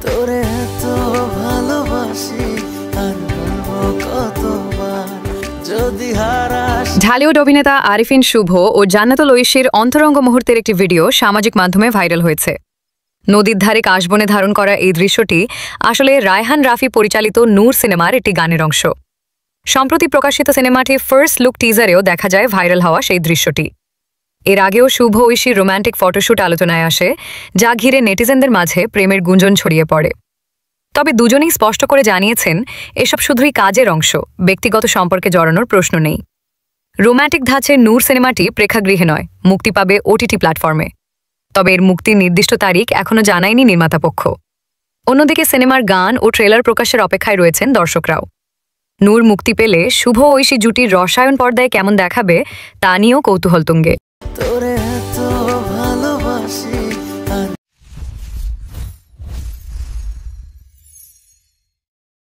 তোরে এত ভালোবাসি আর বলবো কতবার যদি হারাস। ঢালিউড অভিনেতা আরিফিন শুভ ও জান্নাতুল ঐশীর অন্তরঙ্গ মুহূর্তের একটি ভিডিও সামাজিক মাধ্যমে ভাইরাল হয়েছে। নদীর ধারে কাশবনে ধারণ করা এই দৃশ্যটি আসলে রায়হান রাফি পরিচালিত নূর সিনেমার একটি গানের অংশ। সম্প্রতি প্রকাশিত সিনেমাটি ফার্স্ট লুক টিজারেও দেখা যায় ভাইরাল হওয়া সেই দৃশ্যটি। এর আগেও শুভ ঐশীর রোম্যান্টিক ফটোশ্যুট আলোচনায় আসে, যা ঘিরে নেটিজেনদের মাঝে প্রেমের গুঞ্জন ছড়িয়ে পড়ে। তবে দুজনেই স্পষ্ট করে জানিয়েছেন এসব শুধুই কাজের অংশ, ব্যক্তিগত সম্পর্কে জড়ানোর প্রশ্ন নেই। রোম্যান্টিক ধাঁচের নূর সিনেমাটি প্রেক্ষাগৃহে নয়, মুক্তি পাবে ওটিটি প্ল্যাটফর্মে। তবে এর মুক্তির নির্দিষ্ট তারিখ এখনও জানায়নি নির্মাতাপক্ষ। অন্যদিকে সিনেমার গান ও ট্রেলার প্রকাশের অপেক্ষায় রয়েছেন দর্শকরাও। নূর মুক্তি পেলে শুভ ঐশী জুটির রসায়ন পর্দায় কেমন দেখাবে তা নিয়েও কৌতূহল তুঙ্গে।